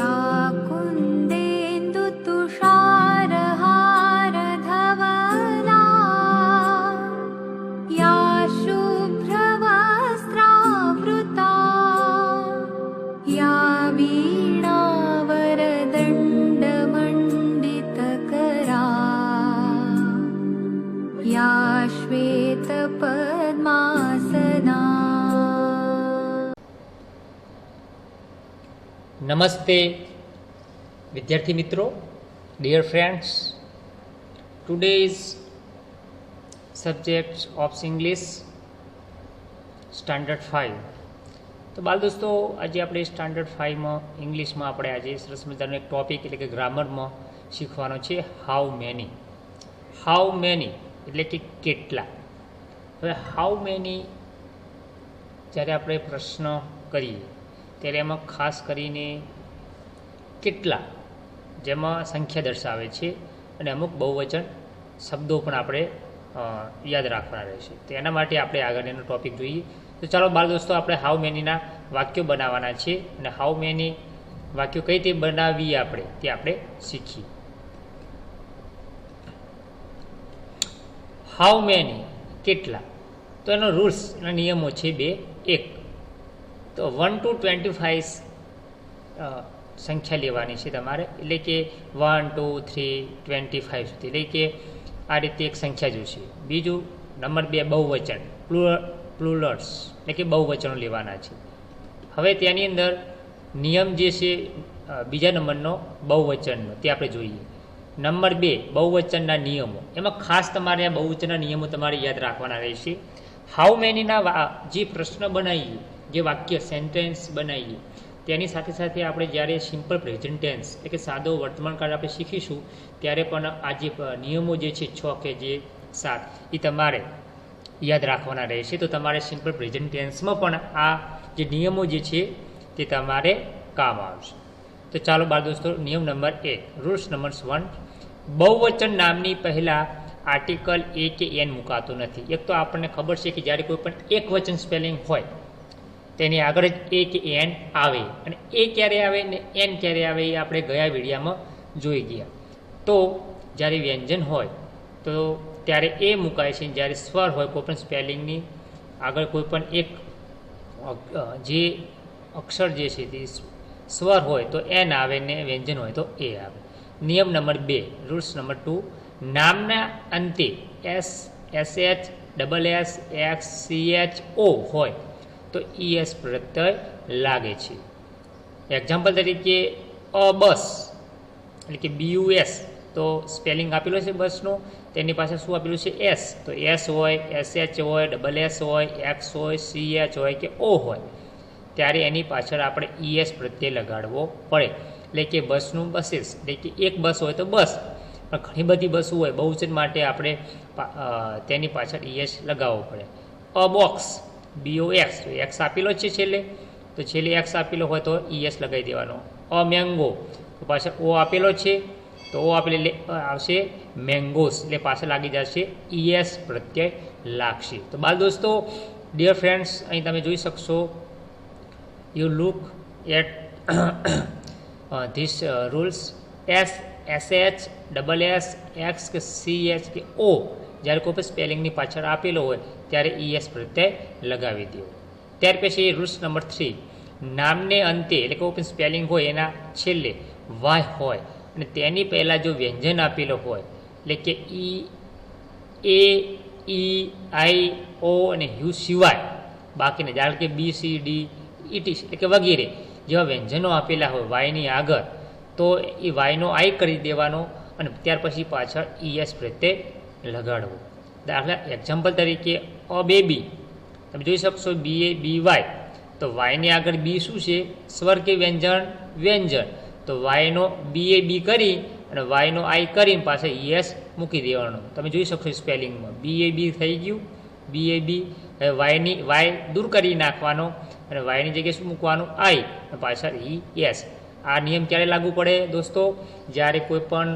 या कुन्देन्दुतुषारहारधवला या शुभ्रवस्त्रावृता या वीणावरदण्डमण्डितकरा या श्वेतपद्मासना। નમસ્તે વિદ્યાર્થી મિત્રો, dear friends. Today's subject of English Standard 5. તો બાલ દોસ્તો, આજે આપણે સ્ટાન્ડર્ડ 5માં ઇંગ્લિશમાં આપણે આજે સરસ મજાનો એક ટોપિક એટલે કે ગ્રામરમાં શીખવાનો છે હાઉ મેની. હાઉ મેની એટલે કે કેટલા. હવે હાઉ મેની જ્યારે આપણે પ્રશ્ન કરીએ ત્યારે એમાં ખાસ કરીને કેટલા જેમાં સંખ્યા દર્શાવે છે અને અમુક બહુવચન શબ્દો પણ આપણે યાદ રાખવાના રહેશે. તો એના માટે આપણે આગળ એનો ટોપિક જોઈએ. તો ચાલો બાળ દોસ્તો, આપણે હાઉ મેનીના વાક્યો બનાવવાના છે અને હાઉ મેની વાક્યો કઈ રીતે બનાવીએ આપણે તે આપણે શીખીએ. હાઉ મેની કેટલા, તો એનો રૂલ્સ એના નિયમો છે બે. એક તો 1 to 25 સંખ્યા લેવાની છે તમારે, એટલે કે 1 2 3 25 સુધી, એટલે કે આ રીતે એક સંખ્યા જોશે. બીજું નંબર 2 બહુવચન પ્લુરલ્સ એટલે કે બહુવચનો લેવાના છે. હવે તેની અંદર નિયમ જે છે બીજા નંબરનો બહુવચનનો તે આપણે જોઈએ. નંબર 2 બહુવચનના નિયમો, એમાં ખાસ તમારે આ બહુવચનના નિયમો તમારે યાદ રાખવાના રહેશે. હાઉ મેનીના જે પ્રશ્ન બનાવીએ, જે વાક્ય સેન્ટેન્સ બનાવીએ, તેની સાથે સાથે આપણે જ્યારે સિમ્પલ પ્રેઝન્ટ ટેન્સ એટલે કે સાદો વર્તમાનકાળ આપણે શીખીશું ત્યારે પણ આ જે નિયમો જે છે 6 કે જે 7 એ તમારે યાદ રાખવાના રહેશે. તો તમારે સિમ્પલ પ્રેઝન્ટ ટેન્સમાં પણ આ જે નિયમો જે છે તે તમારે કામ આવશે. તો ચાલો બાળ દોસ્તો, નિયમ નંબર 1, રૂલ્સ નંબર 1, બહુવચન નામની પહેલાં આર્ટિકલ એ કે એન મુકાતો નથી. એક તો આપણને ખબર છે કે જ્યારે કોઈ પણ એક વચન સ્પેલિંગ હોય તેની આગળ જ એ કે એન આવે, અને એ ક્યારે આવે ને એન ક્યારે આવે એ આપણે ગયા વિડીયામાં જોઈ ગયા. તો જ્યારે વ્યંજન હોય તો ત્યારે એ મુકાય છે, જ્યારે સ્વર હોય કોઈ પણ સ્પેલિંગની આગળ કોઈ પણ એક જે અક્ષર જે છે તે સ્વર હોય તો એન આવે ને વ્યંજન હોય તો એ આવે. નિયમ નંબર 2, રૂલ્સ નંબર 2, નામના અંતે S S H double S X C H O હોય તો ES પ્રત્યય લાગે છે. એક્ઝામ્પલ તરીકે બસ એટલે કે BUS, તો સ્પેલિંગ આપેલો છે બસનો, તેની પાસે શું આપેલું છે એસ, તો એસ હોય, SH હોય, ડબલ એસ હોય, એક્સ હોય, CH હોય કે ઓ હોય ત્યારે એની પાછળ આપણે ES પ્રત્યય લગાડવો પડે. એટલે કે બસનું બસીસ, એટલે કે એક બસ હોય તો બસ, પણ ઘણી બધી બસો હોય બહુવચન માટે આપણે તેની પાછળ ES લગાવવો પડે. બોક્સ BOX, તો એક્સ આપેલો છે છેલ્લે, તો છેલ્લે એક્સ આપેલો હોય તો ES લગાવી દેવાનો. મેંગો, તો પાછળ ઓ આપેલો છે તો ઓ આપેલે આવશે મેંગોસ, એટલે પાછળ લાગી જશે ES પ્રત્યય લાગશે. તો બાળ દોસ્તો, ડિયર ફ્રેન્ડ્સ, અહીં તમે જોઈ શકશો, you look at this rules. SH double S X કે CH કે ઓ જ્યારે કોઈ પણ સ્પેલિંગની પાછળ આપેલો હોય ત્યારે ES પ્રત્યય લગાવી દો. ત્યાર પછી રૂલ્સ નંબર 3, નામને અંતે એટલે કોઈ પણ સ્પેલિંગ હોય એના છેલ્લે વાય હોય અને તેની પહેલાં જો વ્યંજન આપેલો હોય, એટલે કે A E I O અને યુ સિવાય બાકીને, જાણે કે BC D ET એટલે કે વગેરે જેવા વ્યંજનો આપેલા હોય વાયની આગળ, તો એ વાયનો આઈ કરી દેવાનો અને ત્યાર પછી પાછળ ES પ્રત્યય લગાડવો. દાખલા એક્ઝામ્પલ તરીકે બેબી, તમે જોઈ શકશો BABY, તો વાયની આગળ બી શું છે, સ્વર કે વ્યંજન, વ્યંજન, તો વાયનો BAB કરી અને વાયનો આઈ કરીને પાછળ ES મૂકી દેવાનો. તમે જોઈ શકશો સ્પેલિંગમાં BAB થઈ ગયું, BAB. હવે વાય દૂર કરી નાખવાનો અને વાયની જગ્યાએ શું મૂકવાનું, આઈ, અને પાછળ ES. આ નિયમ ક્યારે લાગુ પડે દોસ્તો, જ્યારે કોઈ પણ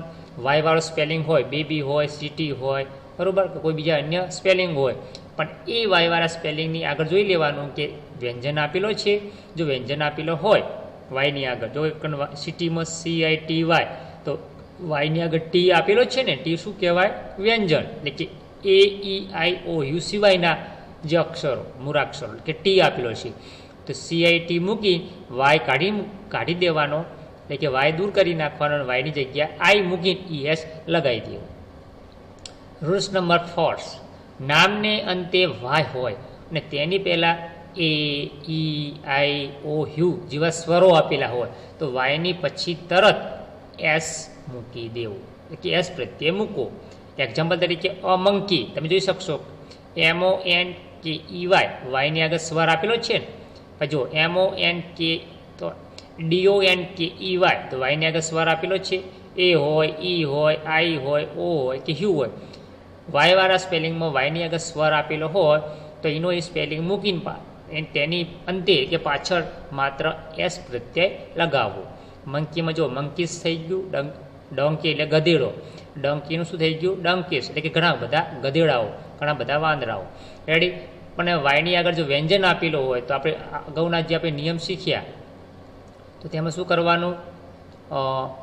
વાયવાળો સ્પેલિંગ હોય, બેબી હોય, સિટી હોય, બરાબર, કે કોઈ બીજા અન્ય સ્પેલિંગ હોય, પણ એ વાયવાળા સ્પેલિંગની આગળ જોઈ લેવાનું કે વ્યંજન આપેલો છે. જો વ્યંજન આપેલો હોય વાયની આગળ જો સિટીમાં CITY તો વાયની આગળ ટી આપેલો છે ને, ટી શું કહેવાય? વ્યંજન. એટલે કે AEIOU સિવાયના જે અક્ષરો મૂળાક્ષરો કે ટી આપેલો છે તો CIT મૂકી વાય કાઢી દેવાનો, એટલે કે વાય દૂર કરી નાખવાનો, વાયની જગ્યા આઈ મૂકીને ES લગાવી દેવો. રૂલ્સ નંબર 4, નામને અંતે વાય હોય અને તેની પહેલાં AEIOU જેવા સ્વરો આપેલા હોય તો વાયની પછી તરત એસ મૂકી દેવું, એટલે કે એસ પ્રત્યે મૂકો. એક્ઝામ્પલ તરીકે અમંકી તમે જોઈ શકશો, MONKEY વાયની આગળ સ્વર આપેલો છે ને, પછી જો MONK તો DONKEY તો વાયની આગળ સ્વર આપેલો છે, એ હોય, ઈ હોય, આઈ હોય, ઓ હોય કે હ્યુ હોય. વાયવાળા સ્પેલિંગમાં વાયની આગળ સ્વર આપેલો હોય તો એનો એ સ્પેલિંગ મૂકીને તેની અંતે કે પાછળ માત્ર એસ પ્રત્યય લગાવવો. મંકીમાં જો મંકીસ થઈ ગયું, ડોંકી એટલે ગધેડો, ડંકીનું શું થઈ ગયું? ડંકીસ એટલે કે ઘણા બધા ગધેડાઓ, ઘણા બધા વાંદરાઓ. રેડી. પણ વાયની આગળ જો વ્યંજન આપેલો હોય તો આપણે અગાઉના જે આપણે નિયમ શીખ્યા તો તેમાં શું કરવાનું?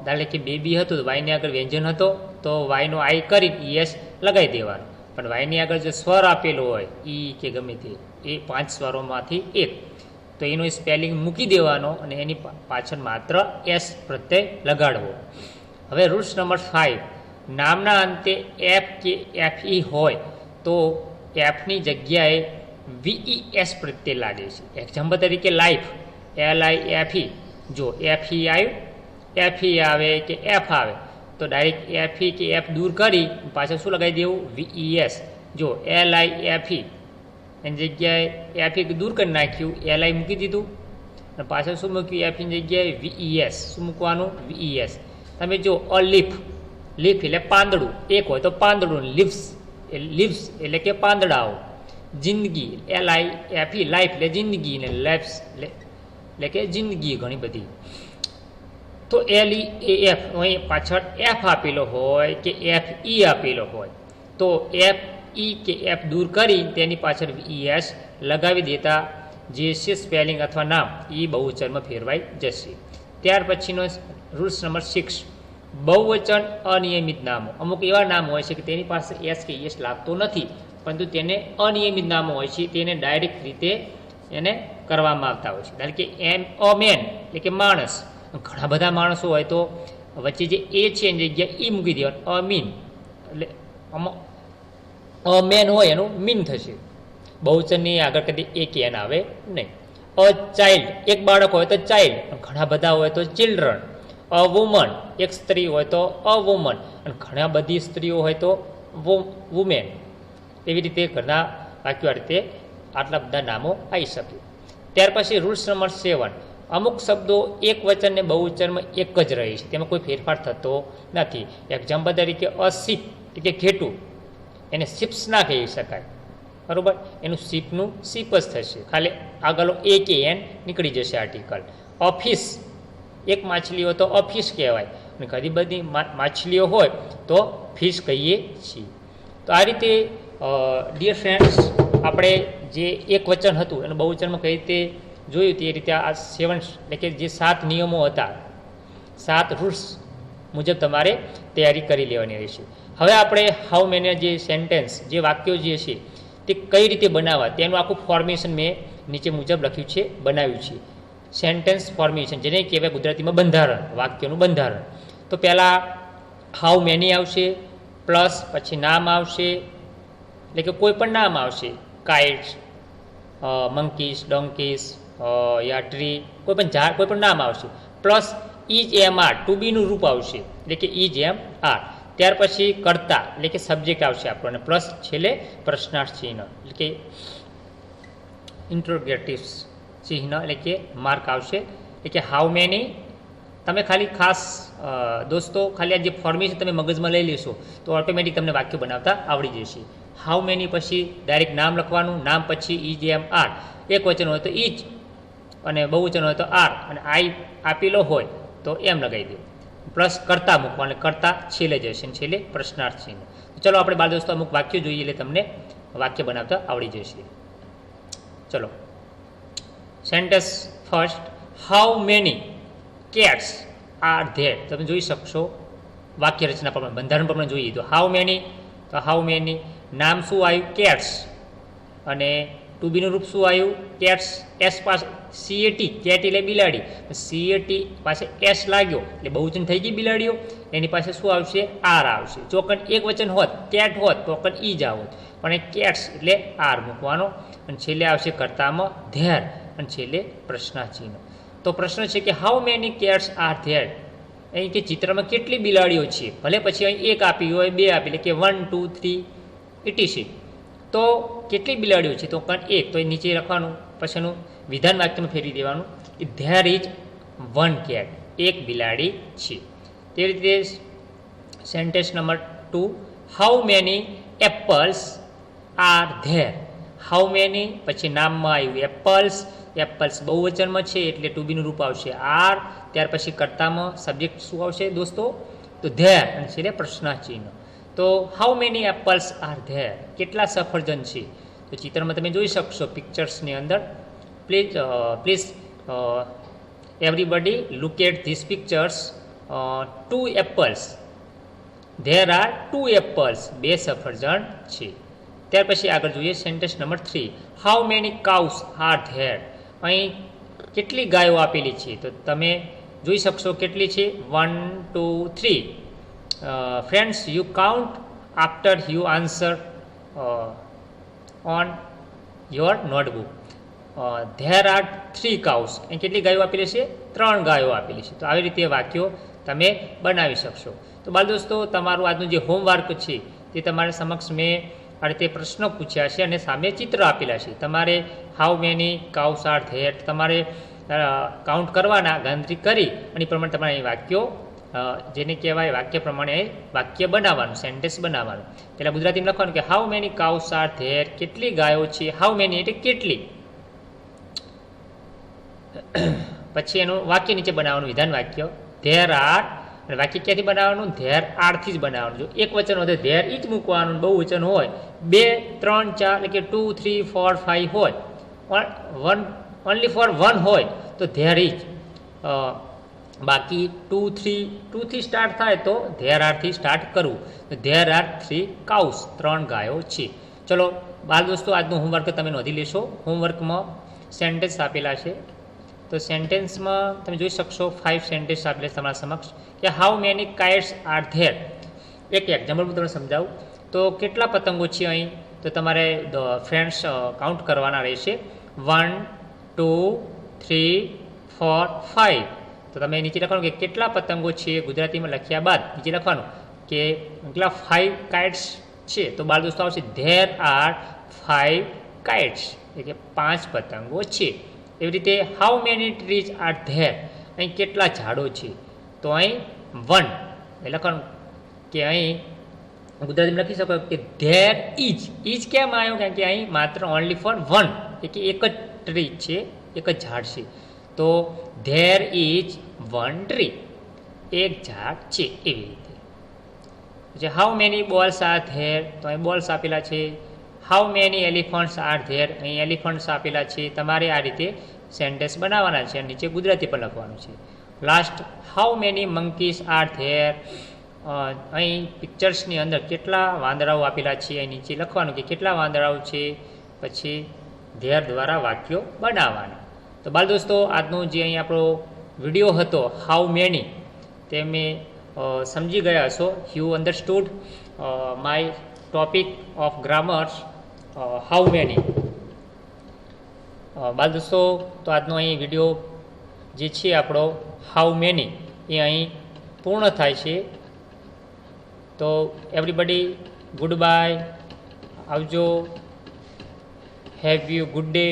ધારે કે બેબી હતું તો વાયની આગળ વ્યંજન હતો તો વાયનો આઈ કરી ES લગાવી દેવાનો. પણ વાયની આગળ જે સ્વર આપેલો હોય ઈ કે ગમે તે એ 5 સ્વરોમાંથી એક તો એનો સ્પેલિંગ મૂકી દેવાનો અને એની પાછળ માત્ર એસ પ્રત્યય લગાડવો. હવે રૂલ્સ નંબર 5, નામના અંતે F કે FE હોય તો એફની જગ્યાએ VES પ્રત્યય લાગે છે. એક્ઝામ્પલ તરીકે લાઈફ, LIFE, જો FE આવ્યું, FE આવે કે F આવે તો ડાયરેક્ટ FE કે F દૂર કરી પાછળ શું લગાવી દેવું? VES. જો LIFE એની જગ્યાએ FE દૂર કરી નાખ્યું, LI મૂકી દીધું અને પાછળ શું મૂક્યું? FEની જગ્યાએ VES. શું મૂકવાનું? VES. તમે જો લીફ, લીફ એટલે પાંદડું, એક હોય તો પાંદડું, લીવ્સ એટલે કે પાંદડાઓ. જિંદગી, LIFE લાઈફ એટલે જિંદગી, ને લાઈફ્સ એટલે કે જિંદગી ઘણી બધી. તો LEAF અહીં પાછળ F આપેલો હોય કે FE આપેલો હોય તો FE કે F દૂર કરી તેની પાછળ VES લગાવી દેતા જે છે સ્પેલિંગ અથવા નામ એ બહુવચનમાં ફેરવાઈ જશે. ત્યાર પછીનો રૂલ્સ નંબર 6, બહુવચન અનિયમિત નામો. અમુક એવા નામ હોય છે કે તેની પાસે એસ કે ES લાગતો નથી પરંતુ તેને અનિયમિત નામો હોય છે, તેને ડાયરેક્ટ રીતે એને કરવામાં આવતા હોય છે. ધારો કે મેન એટલે કે માણસ, ઘણા બધા માણસો હોય તો વચ્ચે જે એ છે એની જગ્યાએ ઈ મૂકી દેવાનું, અમીન એટલે મેન હોય એનું મીન થશે. બહુવચનની આગળ કદી એક એન આવે નહીં. અ ચાઇલ્ડ એક બાળક હોય તો ચાઇલ્ડ, ઘણા બધા હોય તો ચિલ્ડ્રન. અ વુમન એક સ્ત્રી હોય તો અ વુમન, અને ઘણા બધી સ્ત્રીઓ હોય તો વુમેન. એવી રીતે ઘણા વાક્યો આ રીતે આટલા બધા નામો આવી શકે. ત્યાર પછી રૂલ્સ નંબર 7, અમુક શબ્દો એક વચન ને બહુવચનમાં એક જ રહે છે, તેમાં કોઈ ફેરફાર થતો નથી. એક્ઝામ્પલ તરીકે અ શીપ એટલે કે ઘેટું, એને શિપ્સ ના કહી શકાય, બરાબર? એનું શીપનું શીપ જ થશે, ખાલી આગળ એ કે એન નીકળી જશે આર્ટિકલ. ઓફિસ એક માછલી હોય તો ઓફિસ કહેવાય, અને ઘણી બધી માછલીઓ હોય તો ફિશ કહીએ છીએ. તો આ રીતે ડિયર ફ્રેન્ડ્સ આપણે જે એક વચન હતું અને બહુવચનમાં કઈ રીતે જોયું તે રીતે આ 7 એટલે કે જે 7 નિયમો હતા, 7 રૂલ્સ મુજબ તમારે તૈયારી કરી લેવાની રહેશે. હવે આપણે હાઉ મેની જે સેન્ટેન્સ જે વાક્યો જે છે તે કઈ રીતે બનાવવા તેનું આખું ફોર્મેશન મેં નીચે મુજબ લખ્યું છે, બનાવ્યું છે. સેન્ટેન્સ ફોર્મેશન જેને કહેવાય ગુજરાતીમાં બંધારણ, વાક્યનું બંધારણ. તો પહેલાં હાઉ મેની આવશે, પ્લસ પછી નામ આવશે એટલે કે કોઈ પણ નામ આવશે, કાઇટ્સ, મંકીસ, ડોંકીસ, યા ટ્રી, કોઈ પણ ઝાડ, કોઈ પણ નામ આવશે. પ્લસ ઇજ એમ આર ટુ બીનું રૂપ આવશે એટલે કે ઇજ એમ આર. ત્યાર પછી કર્તા એટલે કે સબ્જેક્ટ આવશે આપણો, અને પ્લસ છેલ્લે પ્રશ્નાર્થ ચિહ્ન એટલે કે ઇન્ટ્રોગેટિવ ચિહ્ન એટલે કે માર્ક આવશે. એટલે કે હાઉ મેની તમે ખાલી ખાસ દોસ્તો ખાલી આ જે ફોર્મેશન તમે મગજમાં લઈ લેશો તો ઓટોમેટિક તમને વાક્ય બનાવતા આવડી જશે. હાઉ મેની પછી ડાયરેક્ટ નામ લખવાનું, નામ પછી ઇજ એમ આર, એક વચન હોય તો ઇજ અને બહુવચન હોય તો આર, અને આઈ આપેલો હોય તો એમ લગાવી દો. પ્લસ કરતા મૂકવાનું, કરતા છેલ્લે જશે, છેલ્લે પ્રશ્નાર્થ ચિહ્ન. ચલો આપણે બાળ દોસ્તો અમુક વાક્યો જોઈએ એટલે તમને વાક્ય બનાવતા આવડી જશે. ચલો sentence first, how many cats are there. તમે જોઈ શકશો વાક્ય રચના પ્રમાણે, બંધારણ પ્રમાણે જોઈએ તો હાઉ મેની, તો હાઉ મેની નામ શું આવ્યું? કેટ્સ. અને ટુ બીનું રૂપ શું આવ્યું? કેટ્સ. એસ પાસે સીએટી, કેટ એટલે બિલાડી, સીએટી પાસે એસ લાગ્યો એટલે બહુવચન થઈ ગઈ બિલાડીઓ, એની પાસે શું આવશે? આર આવશે. જો કણ એક વચન હોત, કેટ હોત, તો કણ ઈ જ આવત, પણ એ કેટ્સ એટલે આર મૂકવાનો. અને છેલ્લે આવશે કર્તામાં ધેર, અને છેલ્લે પ્રશ્નાચિહ્ન. તો પ્રશ્ન છે કે how many cats are there? અહીં કે ચિત્રમાં કેટલી બિલાડીઓ છે? ભલે પછી અહીં એક આપી હોય, બે આપી, એટલે કે 1 2 3 etc. તો કેટલી બિલાડીઓ છે? તો પણ એક, તો એ નીચે લખવાનું, પછી એનું વિધાન વાક્યમાં ફેરવી દેવાનું, ધેર ઇઝ 1 કેટ, એક બિલાડી છે. તે રીતે sentence number 2, how many apples are there? How many પછી નામમાં આવ્યું એપલ્સ, એપલ્સ બહુવચનમાં છે એટલે ટુ બીનું રૂપ આવશે આર. ત્યાર પછી કર્તામાં સબ્જેક્ટ શું આવશે દોસ્તો? તો ધેર, અને છેલ્લે પ્રશ્નાચિહ્ન. તો how many apples are there? કેટલા સફરજન છે? તો ચિત્રમાં તમે જોઈ શકશો પિક્ચર્સની અંદર. Please everybody look at this pictures. 2 apples, there are 2 apples, 2 સફરજન છે. ત્યાર પછી આગળ જોઈએ sentence number 3, how many cows are there? અહીં કેટલી ગાયો આપેલી છે? તો તમે જોઈ શકશો કેટલી છે? 1 2 3. Friends, you count after you answer on your notebook. There are 3 cows. અહીં કેટલી ગાયો આપેલી છે? 3 ગાયો આપેલી છે. તો આવી રીતે વાક્યો તમે બનાવી શકશો. તો બાળ દોસ્તો, તમારું આજનું જે હોમવર્ક છે તે તમારી સમક્ષ મેં આ રીતે પ્રશ્નો પૂછ્યા છે અને સામે ચિત્ર આપેલા છે. તમારે how many cows are there તમારે કાઉન્ટ કરવાના, ગણતરી કરી અને પ્રમાણે તમારે અહીં વાક્યો, જેને કહેવાય વાક્ય પ્રમાણે વાક્ય બનાવવાનું, સેન્ટેન્સ બનાવવાનું. પહેલાં ગુજરાતીમાં લખવાનું કે how many cows are there? કેટલી ગાયો છે? હાઉ મેની એટલે કેટલી. પછી એનું વાક્ય નીચે બનાવવાનું, વિધાન વાક્ય ધેર આર. અને વાક્ય ક્યાંથી બનાવવાનું? ધેર આરથી જ બનાવવાનું. જો એક વચન હોય તો ધેર ઈ જ મૂકવાનું, બહુ વચન હોય 2 3 4 એટલે કે 2 3 4 5 હોય, ઓનલી ફોર 1 હોય તો ધેર ઈ જ. બાકી 2 થી સ્ટાર્ટ થાય તો ધેર આરથી સ્ટાર્ટ કરવું. તો ધેર આર 3 કાઉસ, 3 ગાયો છે. ચલો બાળ દોસ્તો, આજનું હોમવર્ક તમે નોંધી લેશો. હોમવર્કમાં સેન્ટેન્સ આપેલા છે. તો સેન્ટેન્સમાં તમે જોઈ શકશો 5 સેન્ટેન્સ આપેલા છે તમારા સમક્ષ કે how many kites are there? એક એક્ઝામ્પલ હું તમને સમજાવું. તો કેટલા પતંગો છે અહીં? તો તમારે ફ્રેન્ડ્સ કાઉન્ટ કરવાના રહેશે. 1 2 3 4 5. તો તમે નીચે લખવાનું કે કેટલા પતંગો છે? ગુજરાતીમાં લખ્યા બાદ નીચે લખવાનું કે કેટલા 5 કાઇટ્સ છે? તો બાળ દોસ્તો આવશે ધેર આર 5 કાઇટ્સ, એટલે કે 5 પતંગો છે. એવી રીતે how many trees are there? અહીં કેટલા ઝાડો છે? તો અહીં 1 એ લખવાનું કે અહીં ગુજરાતીમાં લખી શકો કે ધેર ઇઝ કેમ આવ્યો? કારણ કે અહીં માત્ર ઓનલી ફોર 1, એટલે કે એક જ ટ્રી છે, એક જ ઝાડ છે. તો ધેર ઇઝ 1 ટ્રી, એક ઝાડ છે. એવી રીતે પછી how many balls are there? તો અહીં બોલ્સ આપેલા છે. How many elephants R there? અહીં એલિફન્ટ્સ આપેલા છે. તમારે આ રીતે સેન્ટેન્સ બનાવવાના છે, નીચે ગુજરાતી પર લખવાનું છે. Last, how many monkeys are there? અહીં પિક્ચર્સની અંદર કેટલા વાંદરાઓ આપેલા છે, અહીં નીચે લખવાનું કે કેટલા વાંદરાઓ છે. પછી ધેર દ્વારા વાક્યો બનાવવાના. તો બાળ દોસ્તો, આજનો જે અહીં આપણો વિડીયો હતો હાઉ મેની, તે મેં સમજી ગયા હશો. You understood my topic of grammars how many. બાળ દોસ્તો, તો આજનો અહીં વિડીયો જે છે આપણો હાઉ મેની એ અહીં પૂર્ણ થાય છે. તો એવરીબડી ગુડ બાય, આવજો, હેવ યુ ગુડ ડે.